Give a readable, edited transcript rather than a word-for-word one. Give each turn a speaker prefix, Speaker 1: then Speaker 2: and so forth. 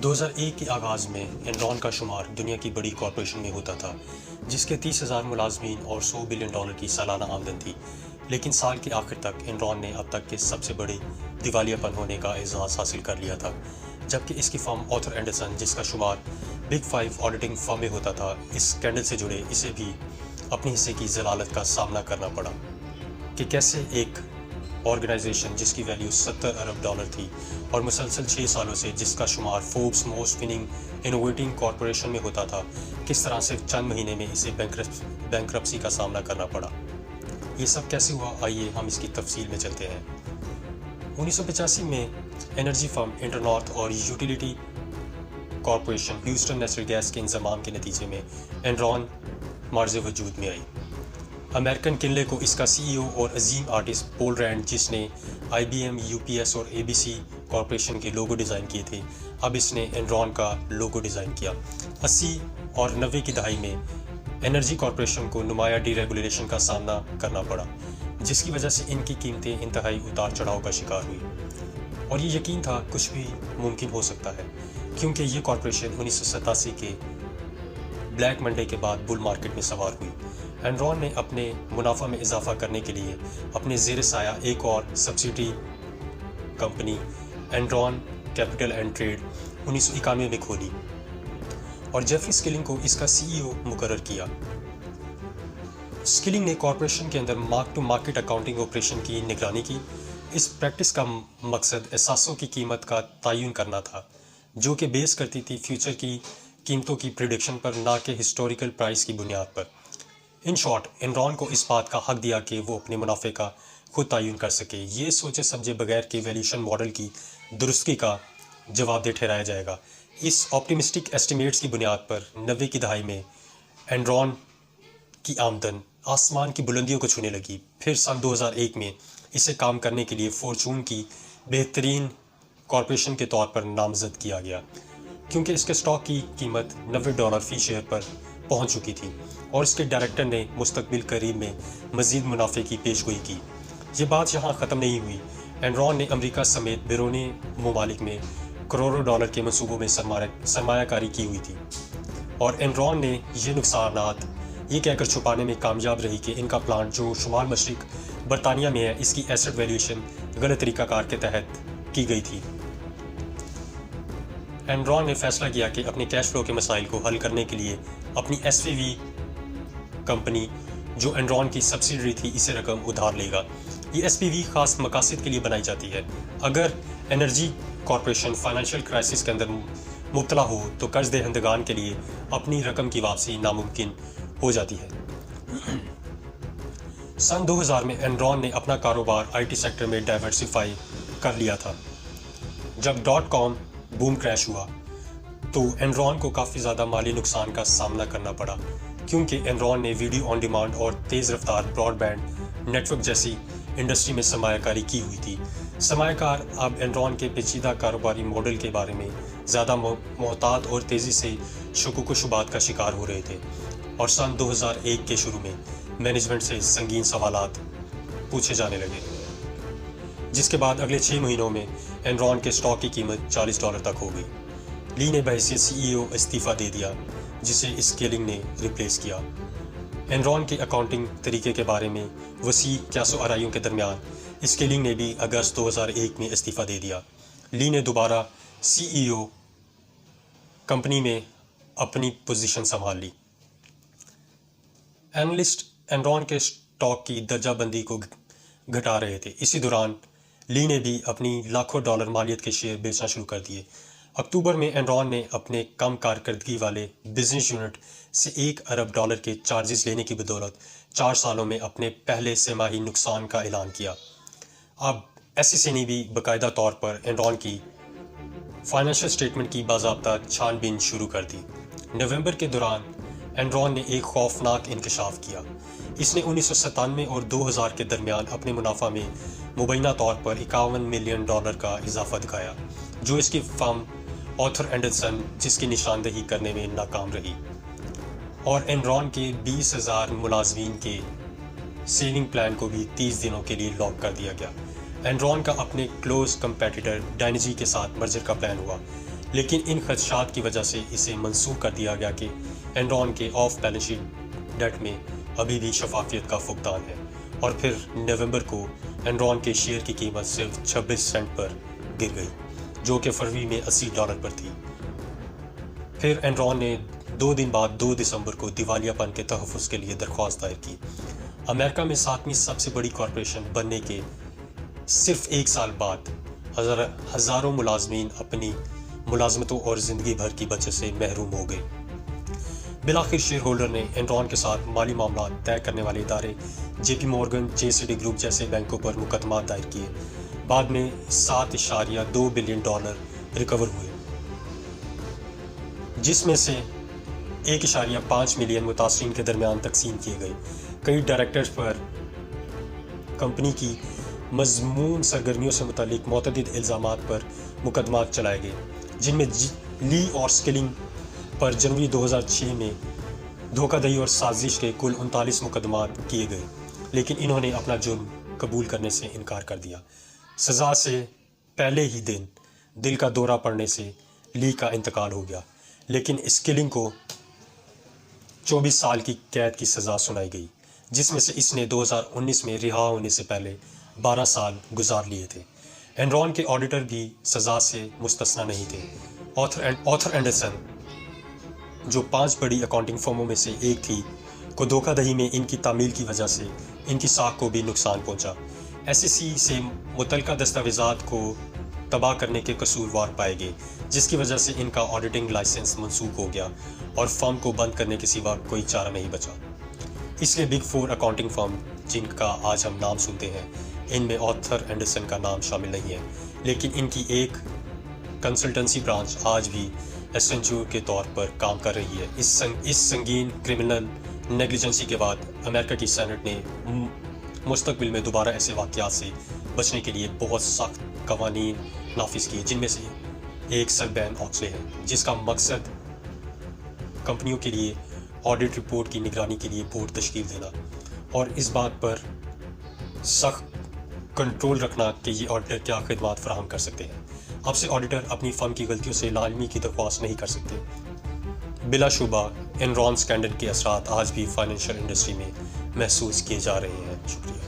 Speaker 1: 2001 के आगाज़ में एनरॉन का शुमार दुनिया की बड़ी कॉरपोरेशन में होता था, जिसके 30,000 मुलाजमीन और $100 बिलियन की सालाना आमदन थी। लेकिन साल के आखिर तक एनरॉन ने अब तक के सबसे बड़े दिवालियापन होने का एजाज़ हासिल कर लिया था, जबकि इसकी फर्म आर्थर एंडरसन, जिसका शुमार बिग 5 ऑडिटिंग फर्म में होता था, इस स्कैंडल से जुड़े इसे भी अपने हिस्से की जलालत का सामना करना पड़ा कि कैसे एक ऑर्गेनाइजेशन जिसकी वैल्यू $70 अरब थी और मुसलसल 6 सालों से जिसका शुमार Forbes most winning innovating corporation में होता था, किस तरह सिर्फ चंद महीने में इसे बैंकरप्सी का सामना करना पड़ा। ये सब कैसे हुआ, आइए हम इसकी तफसील में चलते हैं। 1985 में एनर्जी फर्म इंटरनॉर्थ और utility corporation Houston natural gas के इंजमाम के नतीजे में एनरॉन मार्ज़ वजूद में आई। अमेरिकन किनले को इसका सीईओ और अजीम आर्टिस्ट पॉल रैंड, जिसने IBM, UPS और ABC कॉरपोरेशन के लोगो डिज़ाइन किए थे, अब इसने एनरॉन का लोगो डिज़ाइन किया। 80 और 90 की दहाई में एनर्जी कॉरपोरेशन को नुमाया डीरेगुलेशन का सामना करना पड़ा, जिसकी वजह से इनकी कीमतें इंतहाई उतार चढ़ाव का शिकार हुई। और ये यकीन था कुछ भी मुमकिन हो सकता है, क्योंकि ये कॉरपोरेशन 1987 के ब्लैक मंडे के बाद बुल मार्केट में सवार हुई। एनरॉन ने अपने मुनाफा में इजाफा करने के लिए अपने ज़ेर साया एक और subsidy company Enron capital and trade 1991 में खोली और जेफरी स्किलिंग को इसका सीईओ मुकर्रर किया। स्किलिंग ने कॉरपोरेशन के अंदर mark to market accounting operation की निगरानी की। इस प्रैक्टिस का मकसद एहसासों की कीमत का तयन करना था, जो कि बेस करती थी फ्यूचर की कीमतों की प्रिडिक्शन पर, ना कि हिस्टोरिकल प्राइस की बुनियाद पर। इन शॉर्ट, एनरॉन को इस बात का हक दिया कि वो अपने मुनाफे का खुद तयन कर सके। ये सोचे समझे बगैर कि वैल्यूएशन मॉडल की दुरुस्ती का जवाबदेह ठहराया जाएगा। इस ऑप्टिमिस्टिक एस्टिमेट्स की बुनियाद पर 90 की दहाई में एनरॉन की आमदन आसमान की बुलंदियों को छूने लगी। फिर सन 2001 में इसे काम करने के लिए फॉर्चून की बेहतरीन कॉरपोरेशन के तौर पर नामजद किया गया, क्योंकि इसके स्टॉक की कीमत $90 फी शेयर पर पहुंच चुकी थी और इसके डायरेक्टर ने मुस्तकबिल करीब में मज़ीद मुनाफे की पेशगोई की। ये बात यहाँ ख़त्म नहीं हुई। एनरॉन ने अमेरिका समेत बैरूनी ममालिक में करोड़ों डॉलर के मंसूबों में सरमायाकारी की हुई थी और एनरॉन ने ये नुकसानात ये कहकर छुपाने में कामयाब रही कि इनका प्लांट जो शुमाल मशरिक बरतानिया में है, इसकी एसेट वैल्यूएशन गलत तरीक़ाकार के तहत की गई थी। एनरॉन ने फैसला किया कि अपने कैश फ्लो के मसाइल को हल करने के लिए अपनी SPV कंपनी, जो एनरॉन की सब्सिडरी थी, इसे रकम उधार लेगा। ये SPV खास मकासद के लिए बनाई जाती है। अगर एनर्जी कॉरपोरेशन फाइनेंशियल क्राइसिस के अंदर मुब्तला हो तो कर्ज दहंदगान के लिए अपनी रकम की वापसी नामुमकिन हो जाती है। सन 2000 में एनरॉन ने अपना कारोबार IT सेक्टर में डाइवर्सिफाई कर लिया था। जब .com बूम क्रैश हुआ तो एनरॉन को काफ़ी ज़्यादा माली नुकसान का सामना करना पड़ा, क्योंकि एनरॉन ने वीडियो ऑन डिमांड और तेज़ रफ्तार ब्रॉडबैंड नेटवर्क जैसी इंडस्ट्री में सरमायाकारी की हुई थी। सरमायाकार अब एनरॉन के पेचीदा कारोबारी मॉडल के बारे में ज़्यादा मोहतात और तेज़ी से शुकूक व शुबात का शिकार हो रहे थे और सन 2001 के शुरू में मैनेजमेंट से संगीन सवालात पूछे जाने लगे, जिसके बाद अगले 6 महीनों में एनरॉन के स्टॉक की कीमत $40 तक हो गई। ली ने बहैसियत CEO इस्तीफ़ा दे दिया, जिसे स्केलिंग ने रिप्लेस किया। एनरॉन के अकाउंटिंग तरीके के बारे में वसी क्यासो आराइयों के दरमियान स्केलिंग ने भी अगस्त 2001 में इस्तीफ़ा दे दिया। ली ने दोबारा CEO कंपनी में अपनी पोजीशन संभाल ली। एनालिस्ट एनरॉन के स्टॉक की दर्जाबंदी को घटा रहे थे। इसी दौरान ली ने भी अपनी लाखों डॉलर मालियत के शेयर बेचना शुरू कर दिए। अक्टूबर में एनरॉन ने अपने कम कारकर्दगी वाले बिजनेस यूनिट से $1 अरब के चार्जेस लेने की बदौलत 4 सालों में अपने पहले तिमाही नुकसान का ऐलान किया। अब SEC ने भी बाकायदा तौर पर एनरॉन की फाइनेंशियल स्टेटमेंट की बाज़ाब्ता छानबीन शुरू कर दी। नवंबर के दौरान एनरॉन ने एक खौफनाक इंकशाफ किया। इसने 1997 और 2000 के दरमियान अपने मुनाफा में मुबैना तौर पर $51 मिलियन का इजाफा दिखाया, जो इसकी फर्म आर्थर एंडरसन जिसकी निशानदेही करने में नाकाम रही। और एनरॉन के 20,000 मुलाजमीन के सेविंग प्लान को भी 30 दिनों के लिए लॉक कर दिया गया। एनरॉन का अपने क्लोज कंपेटिटर डायनेजी के साथ मर्जर का प्लान हुआ, लेकिन इन खदशात की वजह से इसे मंसूख कर दिया गया कि एनरॉन के ऑफ बैलेंस शीट डेट में अभी भी शफाफियत का फुकदान है। और फिर नवंबर को एनरॉन के शेयर की कीमत सिर्फ 26 सेंट पर गिर गई, जो कि फरवरी में $80 पर थी। फिर एनरॉन ने 2 दिन बाद 2 दिसंबर को दिवालियापन के तहफ़्फ़ुज़ के लिए दरख्वास्त दायर की। अमेरिका में 7वीं सबसे बड़ी कॉरपोरेशन बनने के सिर्फ 1 साल बाद हज़ारों मुलाजमीन अपनी मुलाजमतों और ज़िंदगी भर की बचत से महरूम हो गए। बिलाखिर शेयर होल्डर ने एनरॉन के साथ माली मामला तय करने वाले इदारे JP मॉर्गन, JCD ग्रुप जैसे बैंकों पर मुकदमा दायर किए। बाद में $7.2 बिलियन रिकवर हुए, जिसमें से 1.5 मिलियन मुतासरीन के दरमियान तकसीम किए गए। कई डायरेक्टर्स पर कंपनी की मज़मून सरगर्मियों से मुतालिक मुतअद्दिद इल्ज़ामात पर मुकदमा चलाए गए, जिनमें ली और स्किलिंग पर जनवरी 2006 में धोखाधड़ी और साजिश के कुल 39 मुकदमा किए गए, लेकिन इन्होंने अपना जुर्म कबूल करने से इनकार कर दिया। सज़ा से पहले ही दिन दिल का दौरा पड़ने से ली का इंतकाल हो गया, लेकिन स्किलिंग को 24 साल की कैद की सज़ा सुनाई गई, जिसमें से इसने 2019 में रिहा होने से पहले 12 साल गुजार लिए थे। एनरॉन के ऑडिटर भी सज़ा से मुस्तस्ना नहीं थे। ऑथर एंडरसन, जो 5 बड़ी अकाउंटिंग फर्मों में से एक थी, को धोखाधड़ी में इनकी तामील की वजह से इनकी साख को भी नुकसान पहुंचा। SEC से मुतलका दस्तावेज़ात को तबाह करने के कसूरवार पाए गए, जिसकी वजह से इनका ऑडिटिंग लाइसेंस मनसूख हो गया और फर्म को बंद करने के सिवा कोई चारा नहीं बचा। इसलिए बिग 4 अकाउंटिंग फर्म जिनका आज हम नाम सुनते हैं, इनमें ऑथर एंडरसन का नाम शामिल नहीं है, लेकिन इनकी एक कंसल्टेंसी ब्रांच आज भी एसेंचर के तौर पर काम कर रही है। इस संगीन क्रिमिनल नेग्लिजेंसी के बाद अमेरिका की सेनेट ने मुस्तकबिल में दोबारा ऐसे वाक़यात से बचने के लिए बहुत सख्त कवानीन नाफिज किए, जिनमें से एक सर्बैन-ऑक्सले है, जिसका मकसद कंपनियों के लिए ऑडिट रिपोर्ट की निगरानी के लिए बोर्ड तश्कील देना और इस बात पर सख्त कंट्रोल रखना कि ये ऑडिटर क्या खिदमात फराहम कर सकते हैं। अब से ऑडिटर अपनी फर्म की गलतियों से लाजमी की दरख्वास्त नहीं कर सकते। बिलाशुबा एनरॉन स्कैंडल के असरात आज भी फाइनेंशियल इंडस्ट्री में महसूस किए जा रहे हैं। शुक्रिया।